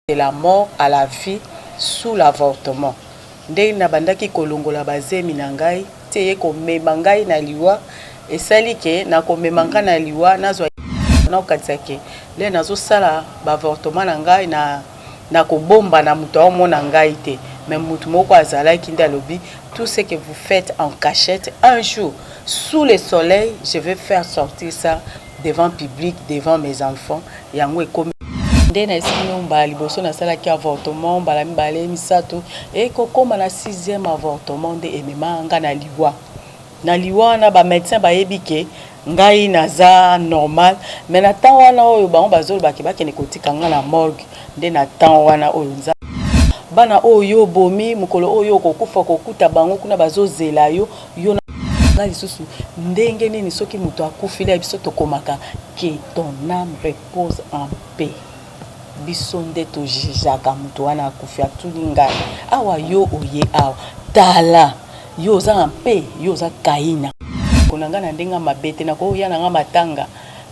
de la mort à la vie sous l'avortement. Ndenge na bandaki kolongola bazemi na ngai te ko mema ngai na liwa esali ke na ko mema ngai na liwa nazwa na okatsake le nazo sala ba avortement na ngai na ko bomba na muto omona ngai te mais mutu moko azalaki ndalobi tout ce que vous faites en cachette un jour sous le soleil je vais faire sortir ça devant public devant mes enfants yango ekomi ndena esino mbali boso na sala ki avortement mbala mbale misato e kokoma na 6e avortement de emema nga na liwa na ba médecin ba yebike ngai naza normal mais na temps wana oyo bango bazolo bakebake ne kotika nga na morgue nde na temps wana oyo nza bana oyo bomi mukolo oyo kokufa kokuta bango kuna bazozela yo na lisusu ndenge nini soki muto akufila biso tokomaka que ton âme repose en paix biso nde tojijaka muto wana akufi atuli ngai awa yo oye awa tala yo oza en paix yo oza kaina konanga na ndenga mabete na ko ya na matanga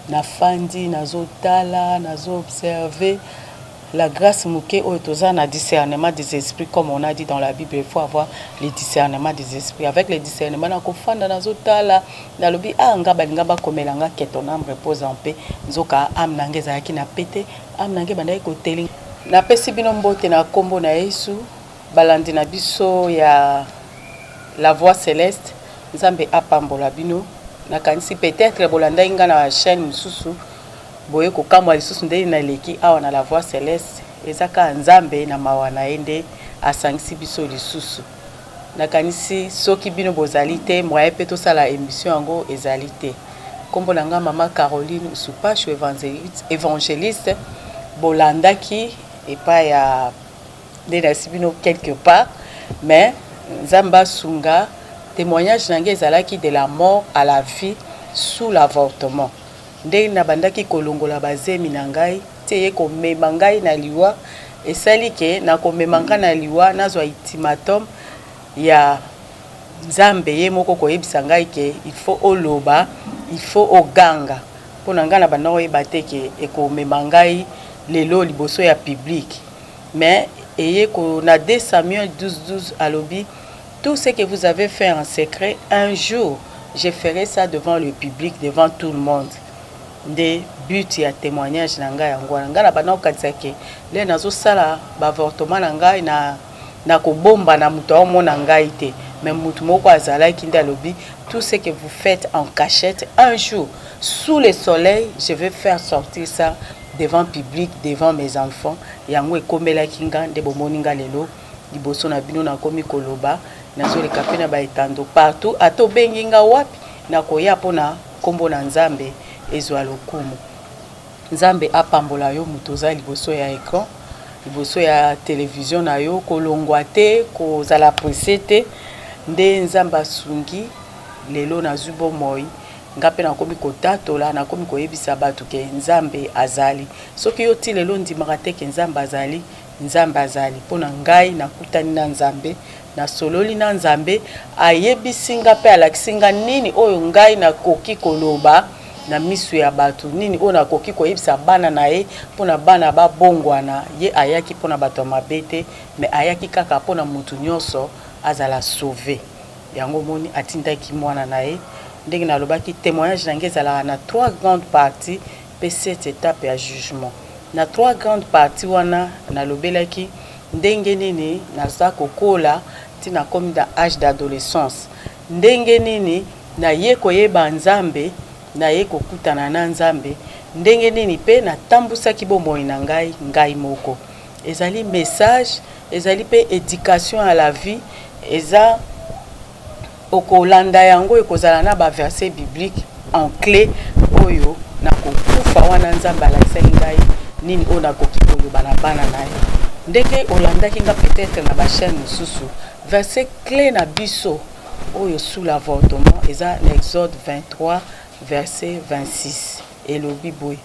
na fandi nazotala nazo observer la grâce muke oyo toza na discernement des esprits comme on a dit dans la Bible il faut avoir le discernement des esprits avec le discernement na kofanda nazotala na lobi nga balinga bakomela nga que ton âme repose en paix nzoka âme nange ezalaki na pete âme nange bandaki koteli na pesi bino mbote na kombo na Yesu balandi na biso ya la voix céleste nzambe apambola bino na kanisi peut-être bolanda inga na chaîne mususu boye ko kamwa lisusu nde na leki awa na la voix céleste ezaka nzambe na mawana ende asangisi biso lisusu na kanisi soki bino bozali te moye pe to sala émission yango ezali te kombo nanga mama Caroline Supacho évangéliste bolandaki epa ya nde na sibino quelque part mais nzamba sunga témoignage nange ezalaki de la mort à la vie sous l'avortement ndenge na bandaki kolongola bazemi na ngai te ko mema ngai na liwa esali ke na ko mema ngai na liwa nazwa ultimatum ya nzambe ye moko koyebisa ngai ke il faut oloba il faut oganga pona ngai na banda oyeba te ke eko mema ngai lelo liboso ya public mais eye ko na 2 Samuel 12:12 alobi tout ce que vous avez fait en secret un jour je ferai ça devant le public devant tout le monde de but ya témoignage na ngai yango na ngai na bana okatsake le nazo sala ba avortement na ngai na ko bomba na muto omona ngai te mais mutu moko azalaki ndalobi tout ce que vous faites en cachette un jour sous le soleil je vais faire sortir ça devant public devant mes enfants yango ekomelaki nga nde bomoni nga lelo liboso na bino na komi koloba nazo le kape na ba etando partout ato bengi nga wapi na koya pona kombo na nzambe ezwa lokumu nzambe apambola yo muto za liboso ya écran liboso ya télévision na yo kolongwa te kozala pressé te nde nzamba sungi lelo na zubo moi ngape na komi kotatola na komi koyebisa bato ke nzambe azali soki yo ti lelo ndimaka te ke nzambe azali pona ngai nakutani na nzambe na sololi na nzambe ayebisinga pe alakisinga nini oyo ngai nakoki koloba na misu ya bato nini ona koki koyebisa bana na ye pona bana babongwana ye ayaki pona bato mabete mais ayaki kaka pona mutu nyonso azala sauvé yango moni atindaki mwana na ye ndenge nalobaki témoignage nange ezalaka na 3 grandes parties pe 7 étapes ya jugement na 3 grandes parties wana nalobelaki ndenge nini naza kokola tina komi na âge d'adolescence ndenge nini na ye koyeba nzambe na ye kokutana na nzambe ndenge nini pe natambusaki bomoi na ngai moko ezali message ezali pe éducation à la vie eza okolanda yango ekozala na ba verset biblique en clé oyo na kokufa wana nzambe alakisaki ngai nini oyo nakoki koloba na bana na ye ndenge olandaki nga peut-être na ba chaîne mosusu verset clé na biso oyo sous l'avortement eza na Exode 23 verset 26 elobi boye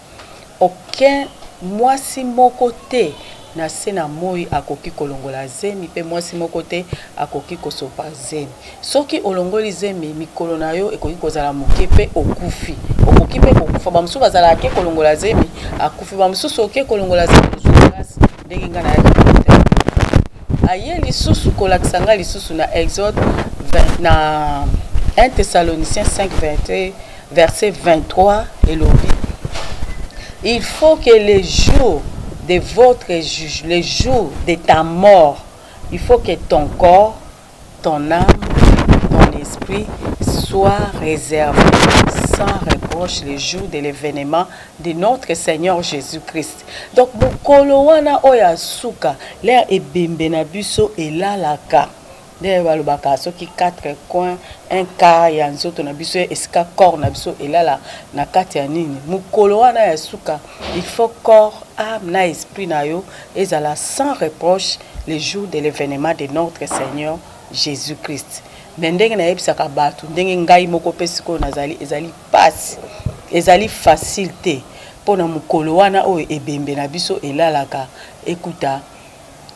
aucun mwasi moko te na se na moi akoki kolongola zemi pe mwasi moko te akoki kosopa zemi soki olongoli zemi mikolo na yo ekoki kozala moke pe okufi okoki pe kokufa bamususu bazala ke kolongola zemi akufi bamususu oke kolongola zemi ndenge nga na aye lisusu kolakisa nga lisusu na Exode na 1 Thessaloniciens 5 verset 23 elobi il faut que les jours de votre juge, les jours de ta mort, il faut que ton corps, ton âme, ton esprit soient réservés sans reproche les jours de l'événement de notre Seigneur Jésus-Christ. Donc, mokolo wana oya suka, l'air ebembe na biso elalaka. D'ailleurs, balobaka soki 4 coins, un quart ya nzoto na biso esika corps na biso elala na kati ya nini. Mokolo wana ya suka, il faut corps, âme na esprit na yo ezala sans reproche les jours de l'événement de notre Seigneur Jésus-Christ. Mais ndenge na yebisaka bato ndenge ngai moko pe sikoyo nazali ezali pasi ezali facilité pona mokolo wana oyo ebembe na biso elalaka ekuta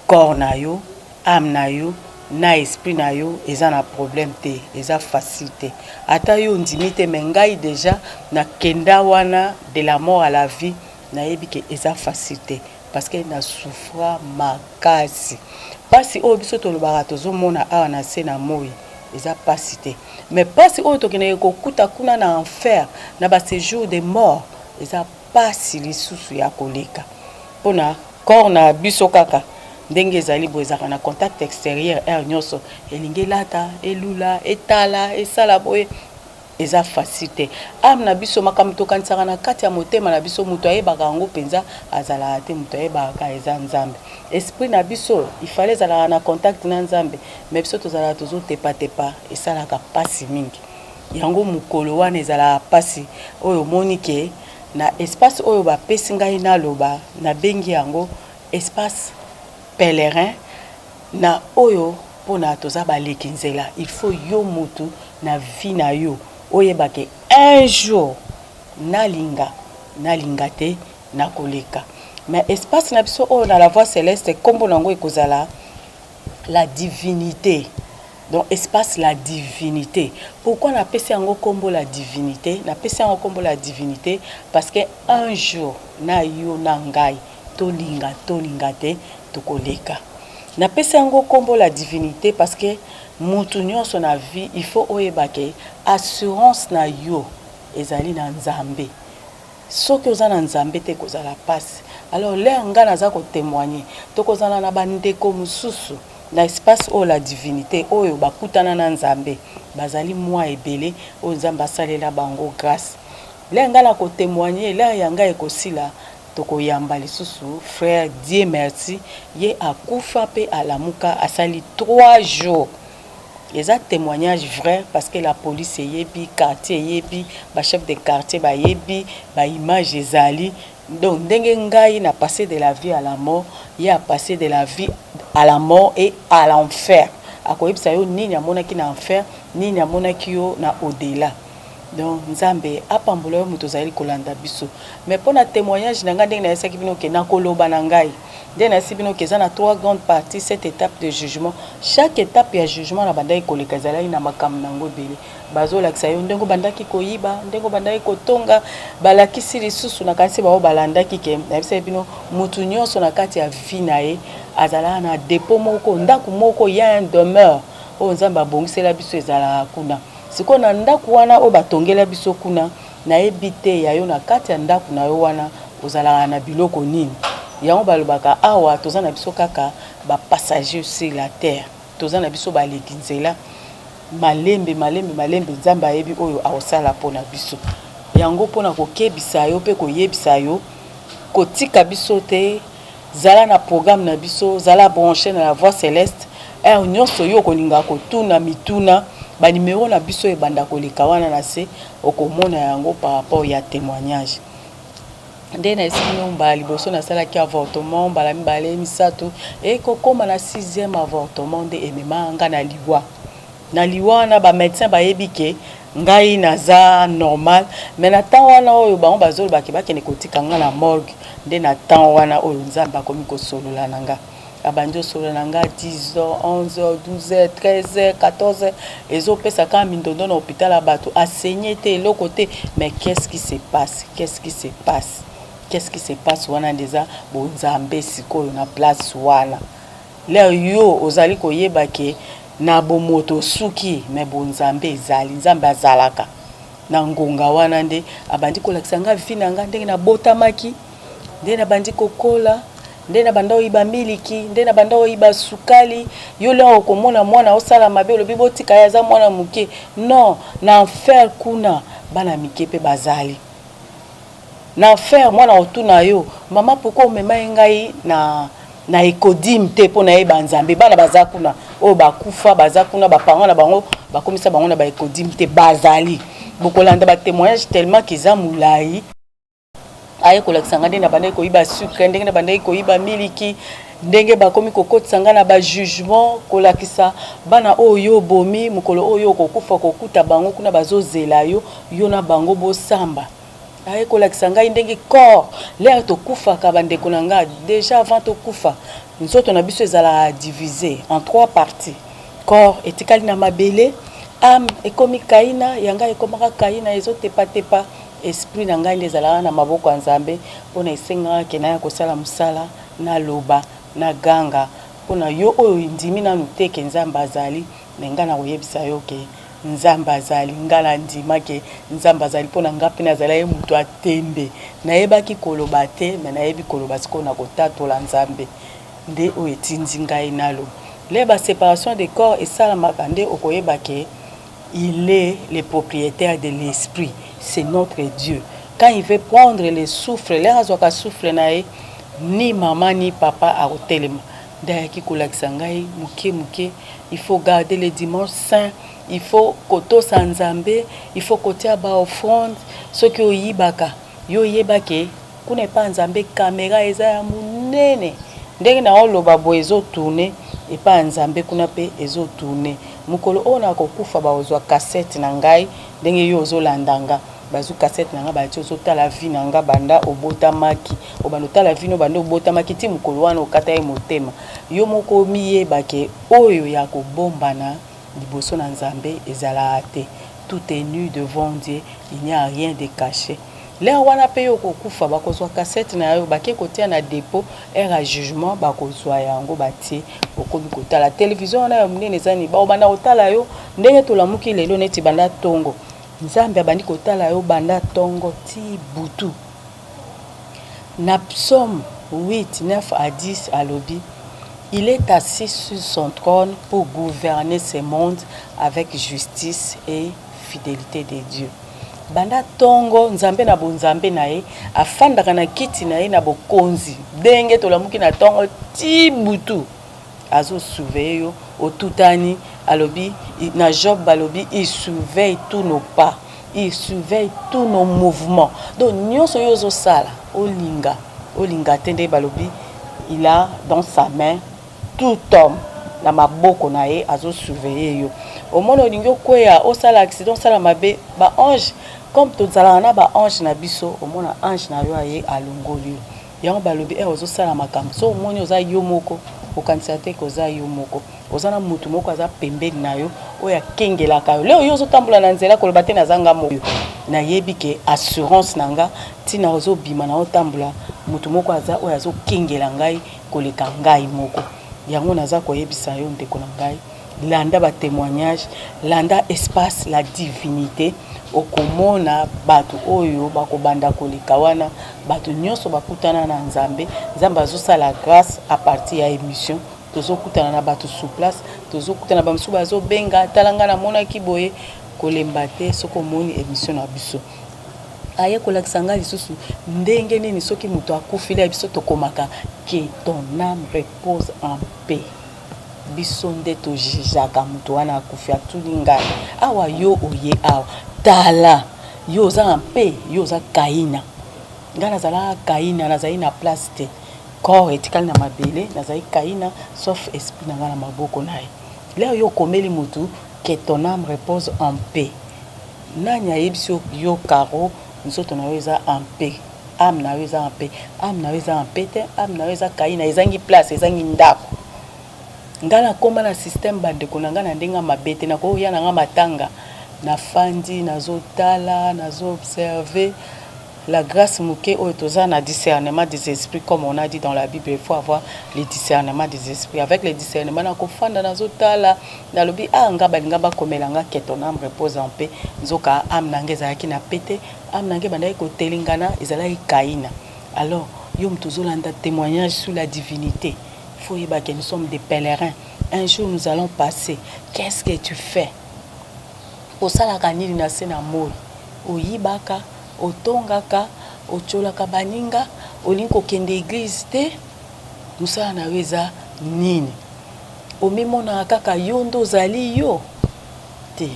corps na yo âme na yo na esprit na yo eza na problème te eza facilité ata yo ndimi te mais ngai déjà na kenda wana de la mort à la vie na yebi ke eza facilité parce que na souffra makasi pasi oyo biso tolobaka tozomona awa na se na moi eza pasi te mais pasi oyo tokendeke kokuta kuna na enfer na ba séjour de mort eza pasi lisusu ya koleka mpona corps na biso kaka ndenge ezali boye ezaka na contact extérieur air nyonso elingi elata elula etala esala boye eza facile te âme na biso makambo tokanisaka na kati ya motema na biso moto ayebaka yango mpenza azalaka te moto ayebaka eza nzambe esprit na biso ifale ezalaka na contact na nzambe mais biso tozalaka tozotepatepa esalaka pasi mingi yango mokolo wana ezalaka pasi oyo omoni ke na espace oyo bapesi ngai naloba nabengi yango espace pèlerin na oyo mpona toza baleki nzela il faut yo mutu na vie na yo oyebake un jour nalinga te nakoleka mais espace na biso oyo na la voie céleste kombo nango ekozala la divinité. Donc espace la divinité. Pourquoi on appelle ça kombo la divinité? On appelle ça kombo la divinité parce que un jour na yo na ngai tolinga te tokoleka. Na pesa yango kombo la divinité parce que mutu nyonso na vie il faut oyebake assurance na yo ezali na nzambe. Soki oza na nzambe te kozala passe. Alors là nga naza ko témoigner tokozala na bandeko mususu na espace o la divinité oyo bakutana na nzambe bazali mwa ebele o nzambe asalela bango grâce. Là nga na ko témoigner là yanga ekosila tokoyamba lisusu frère Dieu merci ye akufa pe alamuka asali 3 jours. Les témoignages vrais parce que la police yebi quartier yebi ba chef de quartier ba yebi ba image ezali donc ndenge ngai na passé de la vie à la mort il a passé de la vie à la mort et à l'enfer akoyebisa yo nini amonaki na enfer nini amonaki yo na au-delà. Donc nzambe apambola yo muto zali kolanda biso mais pour na témoignage na nga ndenge na esaki bino ke na koloba na ngai ndenge na sibino ke za na 3 grandes parties cette étape de jugement chaque étape ya jugement na bandaki koleka zali na makambo nango bele bazolakisa yo ndenge bandaki koyiba ndenge bandaki kotonga balakisi lisusu na kanisi bao balandaki ke na bisa bino mutu nyonso na kati ya vie na ye azala na dépôt moko ndaku moko ya un demeure o nzamba bongisela biso ezala kuna siko na ndaku wana o batongela biso kuna na ebite ya yo na kati ya ndaku na yo wana ozala na biloko nini yango balobaka awa toza na biso kaka ba passager sur la terre toza na biso baleki nzela malembe nzamba yebi oyo awosala pona biso yango pona kokebisa yo pe koyebisa yo kotika biso te zala na programme na biso zala branché na la voie céleste nyonso yo kolinga kotuna mituna ba numéro na biso ebanda koleka wana na se okomona yango par rapport ya témoignage nde na esino mbali boso na sala ki avortement mbala mibale misato e kokoma na 6e avortement nde emema nga na liwa na ba médecin ba yebike ngai naza normal mais na temps wana oyo bango bazolo bakebakene kotika nga na morgue nde na temps wana oyo nzamba komi kosolola na nga abanjo solo na nga 10h 11h 12h 13h 14h ezopesa ka mindondo na hôpital à bato a saigné te eloko te mais qu'est-ce qui se passe qu'est-ce qui se passe wana ndeza bonzambe sikoyo na place wana leo yo ozali koyeba ke na bomoto suki me bonzambe ezali nzambe azalaka na ngonga wana nde abandi kolakisa nga vina nga ndenge na botamaki nde na bandi kokola nde na banda oyiba miliki nde na banda oyiba sukali yo leo okomona mwana osala mabe olobi botika yaza mwana muke non na enfer kuna bana mike pe bazali na enfer mwana otuna yo mama poko omema ngai na ekodim te po na yeba nzambe bana bazakuna o bakufa bazakuna ba parents na bango bakomisa bango na ba ekodim te bazali bokolanda ba témoignage tellement qu'ils ont moulai aye kolakisa nga nde na banda koyiba sucre ndenge na banda koyiba miliki ndenge bakomi kokotisa nga na ba jugement kolakisa bana oyo bomi mukolo oyo kokufa kokuta bango kuna bazozela yo yo na bango bosamba aye kolakisa nga ndenge corps l'air to kufa ka bandeko na nga déjà avant to kufa nzoto na biso ezala divisé en 3 parties corps etikali na mabele âme ekomi kaina yanga ekomaka kaina ezotepa tepa esprit na ngai ndezala na maboko ya Nzambe pona esenga ke na ya kosala musala na loba na ganga pona yo oyo ndimi na nuteke Nzambe azali nenga na koyebisa yo ke Nzambe azali ngala ndima ke Nzambe azali pona nga pe nazala ye mutu atembe nayebaki koloba te me nayebi koloba siko na kotatola Nzambe nde oyo etindi ngai nalo le ba séparation des corps esalamaka nde okoyeba ke il est le propriétaire de l'esprit. C'est notre Dieu. Quand il veut prendre les souffles, les azwaka souffle nae, ni maman ni papa a hotelema. D'ailleurs, kolaksangai muke, il faut garder les dimanches saints, il faut koto sanzambe, il faut kotia ba offrande, ce que oyibaka, yo yebake, kune pa nzambe caméra eza ya munene. Ndenge na oloba bo ezo tourner et pas nzambe kuna pe ezo tourner. Mukolo ona kokufa ba ozwa cassette na ngai ndenge yo ozolandanga bazu cassette na nga ba ti ozotala vie na nga banda obotamaki obanda otala vie no banda obotamaki ti mukolo wana okata ye motema yo moko miyeba ke oyo ya kobombana liboso na Nzambe ezala te tout est nu devant Dieu il n'y a rien de caché. Leo wana pe yo kokufa bakozwa cassette na yo bake kotia na dépôt era jugement bakozwa yango batie okomi kotala télévision wana ya munene zani ba obanda otala yo ndenge tolamuki lelo neti banda tongo Nzambe abandi kotala yo banda tongo ti butu na psaume 8 9 à 10 alobi il est assis sur son trône pour gouverner ce monde avec justice et fidélité de Dieu. Banda tongo Nzambe na bonzambe na ye afandaka na kiti na ye na bokonzi ndenge tolamuki na tongo ti butu azo surveiller yo otutani alobi na Job balobi il surveille tous nos pas il surveille tous nos mouvements donc nyonso yo zo sala olinga tende balobi il a dans sa main tout homme na maboko na ye azo surveiller yo omona olingi okweya osala accident sala mabe ba ange comme tozala na ba ange na biso omona ange na yo aye alongoli yo yango balobi ozo sala makambo so omoni oza yo moko okanisa te koza yo moko oza na mutu moko aza pembeni na yo oya kengelaka yo leo yo ozotambola na nzela koloba te nazanga moko na yebi ke assurance nanga tina ozobima na otambola mutu moko aza oya azo kengela ngai koleka ngai moko yango naza koyebisa yo ndeko na ngai landa ba témoignage landa espace la divinité okomona batu oyo bakobanda koleka wana batu nyonso bakutana na Nzambe Nzambe azosala grâce à partir ya émission tozokutana na batu sur place tozokutana ba msuba zo benga talanga na mona kiboye kolemba te soko moni émission na biso aye kolakisa nga lisusu ndenge nini soki mutu akufila ya biso tokomaka que ton âme repose en paix biso nde tojijaka mutu wana akufi atuli ngai awa yo oye awa tala yo oza en paix yo oza kaina nga nazala kaina nazali na place te corps etikali na mabele nazali kaina sauf esprit na nga na maboko na ye leo yo komeli mutu que ton âme repose en paix nani ayebisi yo karo nzoto na yo eza en paix âme na yo eza en paix âme na yo eza en paix te âme na yo eza kaina ezangi place ezangi ndako ngana koma na système bandeko na nga na ndenga mabete na koya na nga matanga na fandi nazotala nazo observer la grâce mouké au tozana discernement des esprits comme on a dit dans la Bible, il faut avoir le discernement des esprits. Avec le discernement na kofanda na zotala na lobi nga balingaba komelanga que ton âme repose en paix. Nzoka âme nange zaki na pété, âme nange bandai ko telingana ezalaki kaina. Alors yom tozolanda témoignage sur la divinité. Faut y que nous sommes des pèlerins. Un jour nous allons passer. Qu'est-ce que tu fais? Au salakani na sena moi. O yibaka, o tongaka, o cholaka baninga, o linko kende église te. Nous ça na weza nini. O mimona kaka yondo zali yo. Te.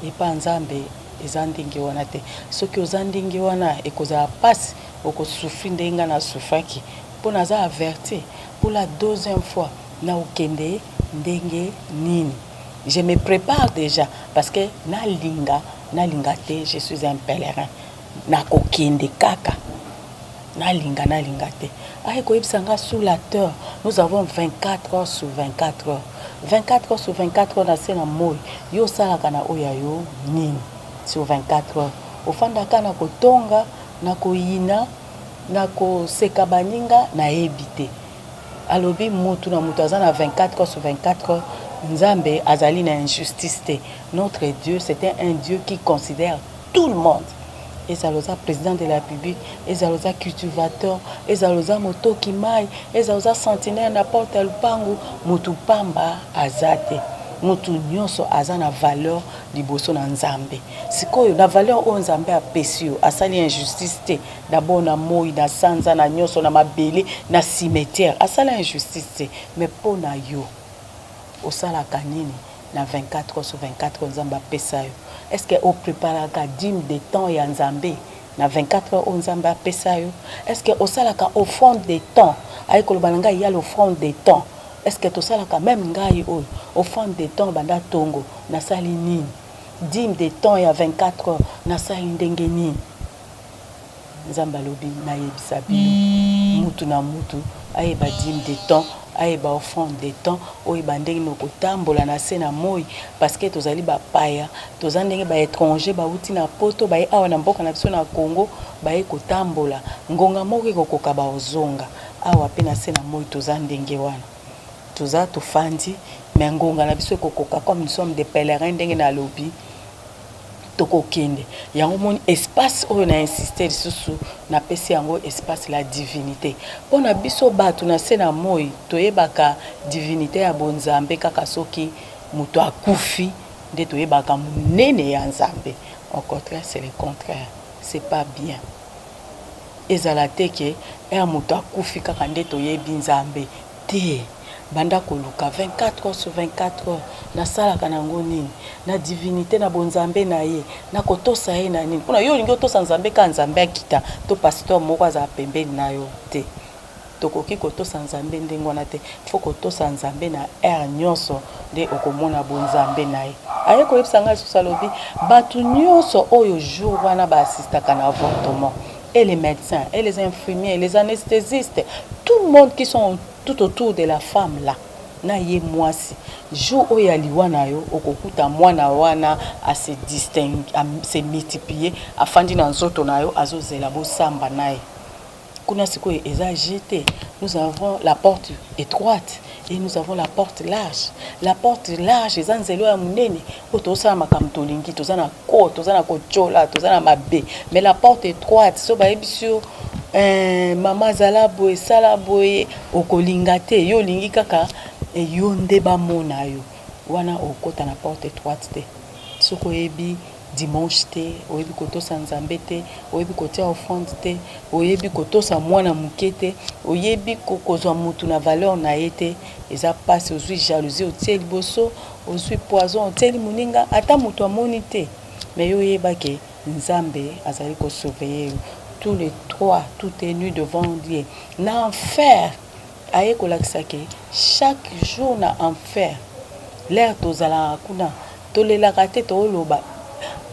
Et pas nzambe ezandingi wana te. Soki ozandingi wana ekoza passe oko souffrir ndenga na soufaki. Pour naza averti pour la deuxième fois na okende ndenge nini. Je me prépare déjà parce que na linga te, je suis un pèlerin. Na kokende kaka. Na linga te. Aïe koyebsanga sous la terre, nous avons 24 heures sur 24 heures. 24 heures sur 24 heures na sena moi. Yo salaka na oya yo nini sur 24 heures. Ofandaka na kotonga, na koyina, na koseka baninga na ebite. Alobi mutu na mutu azana 24 heures sur 24 heures. Nzambe azali na injustice te. Notre Dieu, c'était un Dieu qui considère tout le monde. Ezaloza président de la République, ezaloza cultivateur, ezaloza moto kimai, ezaloza sentinelle na porte lupangu, mutu pamba azate. Mutu nyonso azana valeur liboso na Nzambe. Sikoyo na valeur o Nzambe apesi yo, asali injustice te. D'abord na moi, na sanza, na nyonso, na mabele, na cimetière, asali injustice te. Mais po na yo au salaka nini na 24 heures sur 24 heures Nzambe apesa yo. Est-ce que au préparaka dîme de temps ya Nzambe na 24 heures Nzambe apesa yo? Est-ce que au salaka offrande de temps ayeko lobalanga ya l'offrande de temps? Est-ce que to salaka même ngai o offrande de temps banda tongo na sali nini? Dîme de temps ya 24 heures na sali ndenge nini? Nzambe lobi na yebisa bino mutu na mutu ayeba dîme de temps ayeba offrande de temps oyeba ndenge nokotambola na se na moi parce que tozali bapaya toza ndenge ba étranger bauti na poto baye awa na mboka na biso na Congo baye kotambola ngonga moko ekokoka baozonga awa pe na se na moi toza ndenge wana toza tofandi mais ngonga na biso ekokoka comme nous sommes des pèlerins ndenge na lobi tokokende yango moni espace oyo na insister lisusu na pesi yango espace la divinité pona biso bato na se na moi toyebaka divinité ya bonzambe kaka soki muto akufi nde toyebaka munene ya Nzambe. Au contraire, c'est le contraire, c'est pas bien. Ezala teke ya muto akufi kaka nde toyebi Nzambe te. Banda koluka 24 heures sur 24 heures na sala kanango nini na divinité na bonzambe na ye na kotosa ye na nini pona yo lingo tosa Nzambe ka Nzambe akita to pasteur moko za pembeni na yo te tokoki kotosa Nzambe ndenge wana te faut kotosa Nzambe na air nyonso nde okomona bonzambe na ye aye koyebisanga lisusu alobi batu nyonso oyo jour wana ba assistaka na avortement et les médecins et les infirmiers les anesthésistes tout le monde qui sont tout autour de la femme là na ye mwasi jour oya liwana yo okokuta mwana wana a se distinguer a se multiplier afandi na nzoto na yo azozela bo samba naye kuna sikoyo eza jeté. Nous avons la porte étroite et nous avons la porte large. La porte large eza nzelo ya munene otosala makamto lingi tozana ko tozana ko chola tozana mabe mais la porte étroite so ba ebisio mama zala boye sala boye okolinga te yo lingi kaka yo nde bamona yo wana okota na porte étroite te soko yebi dimanche te oyebi kotosa Nzambe te oyebi kotia offrande te oyebi kotosa mwana muke te oyebi kokozwa mutu na valeur na ye te eza passe ozwi jalousie otie liboso ozwi poison otie muninga ata mutu amoni te mais yo yebake Nzambe azali ko surveiller tous les trois tout est nu devant Dieu na enfer aye kolakisake chaque jour na enfer l'air tozala kuna tolelaka te toloba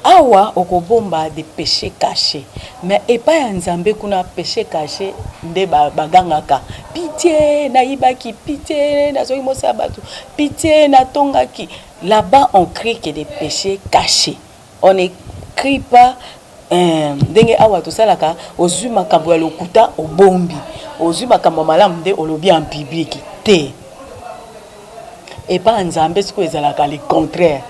awa okobomba des péchés cachés mais epa ya Nzambe kuna péché caché nde bagangaka pitié na yibaki pitié na soki mosa bato pitié na tongaki là-bas on crie que des péchés cachés on ne crie pas ndenge awa tosalaka ozwi makambo ya lokuta obombi ozwi makambo malamu nde olobi en public te epa nzambe siko ezalaka le contraire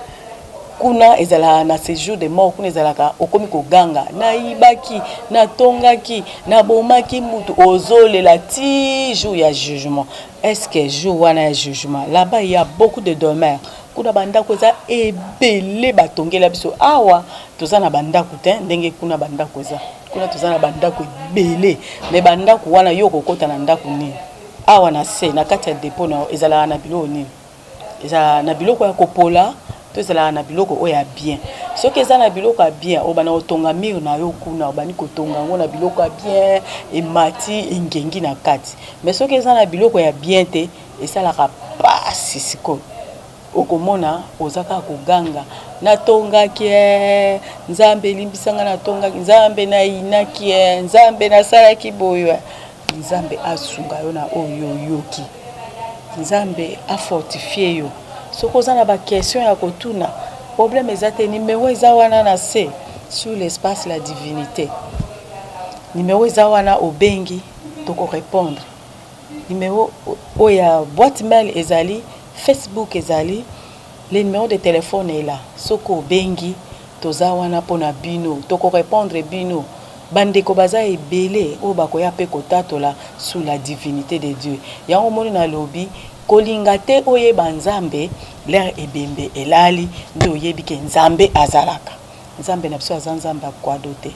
kuna ezalaka na séjour de mort kuna ezalaka okomi koganga nayibaki natongaki nabomaki mutu ozolela ti jour ya jugement. Est-ce que jour wana ya jugement là-bas il y a beaucoup de demeures kuna bandako eza ebele batongela biso awa toza na bandako te ndenge kuna bandako eza kuna toza na bandako ebele mais bandako wana yo kokota na ndako nini awa na se na kati ya dépôt na ezalaka na biloko nini ezalaka na biloko ya kopola to ezalaka na biloko oyo ya bien soki eza na biloko ya bien obana kotonga mire na yo kuna obani kotonga yango na biloko ya bien emati engengi na kati mais soki eza na biloko ya bien te esalaka pasi sikoyo okomona ozaka koganga natongaki nzambe limbisanga natongaki nzambe nayinaki nzambe nasalaki boyo nzambe asunga yo na oyo yoki nzambe afortifie yo soki oza na baquestion ya kotuna problème eza te numéro eza wana na se sur l'espace la divinité numéro eza wana obengi tokorépondre numéro oya boîte mail ezali Facebook ezali le numéro de téléphone est là soko bengi toza wana pona bino toko répondre bino bandeko baza ebele o bakoya pe kotatola sous la divinité de Dieu yango moni na lobi kolinga te oyeba nzambe l'air ebembe elali ndo oyebi ke nzambe azalaka nzambe na biso aza nzambe akwado te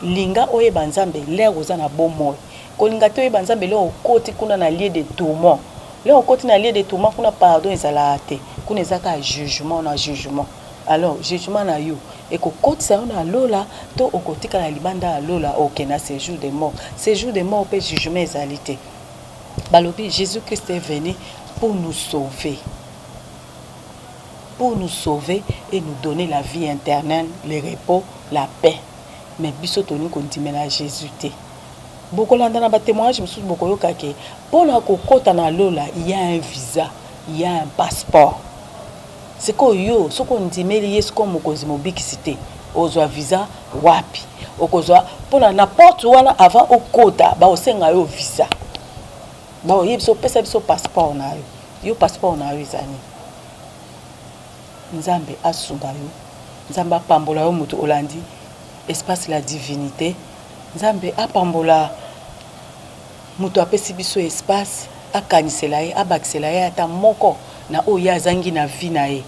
linga oyeba nzambe l'air oza na bomoi kolinga te oyeba nzambe le okoti kuna na lieu de tourment là on continue à lier des tourments pour pardon et ça l'a été qu'on est à jugement on a jugement alors jugement na yo et que côté ça on a lola to au côté quand la libanda lola ok na séjour de mort peut jugement exalité balobi Jésus Christ est venu pour nous sauver et nous donner la vie éternelle le repos la paix mais biso toni continue à Jésus te beaucoup d'entre les témoignages me sont beaucoup yokaké pour la kokota na lola il y a un visa il y a un passeport c'est quoi yo ce qu'on dit mais lié ce comme mokozi mobikisité ozwa visa wapi okozwa pour na n'importe où avant okota ba osenga yo visa ba oyebso pesa biso passeport na yo passeport na yo ezani nzambe asunga yo nzambe apambola yo mutu olandi espace la divinité nzambe apambola mutu apesi biso espace akanisela ye abakisela ye ata moko na oyo azangi na vie na ye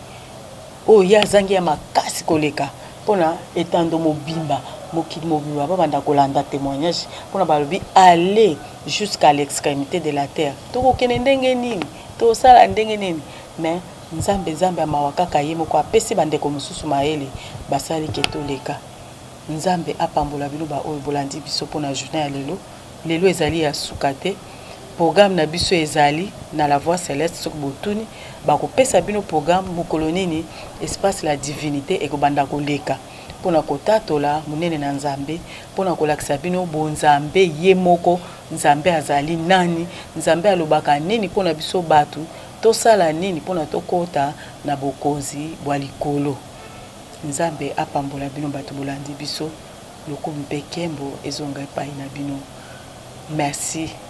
oyo azangi ya makasi koleka pona etando mobimba mokili mobimba babanda kolanda témoignage pona balobi aller jusqu'à l'extrémité de la terre tokokende ndenge nini tosala ndenge nini mais nzambe ya mawakaka ye moko apesi bandeko mosusu mayele basali ketoleka nzambe apambola bino ba oyo bolandi biso pona journée ya lelo ezali ya sukate programme na biso ezali na la voix céleste sok botuni ba ko pesa bino programme mokolo nini espace la divinité e ko banda koleka pona kotatola munene na nzambe pona kolakisa bino bonzambe ye moko nzambe azali nani nzambe alobaka nini pona biso batu tosala nini pona tokota na bokonzi bwa likolo nzambe apambola bino batu bolandi biso lokumu mpe kembo ezonga epai na bino merci.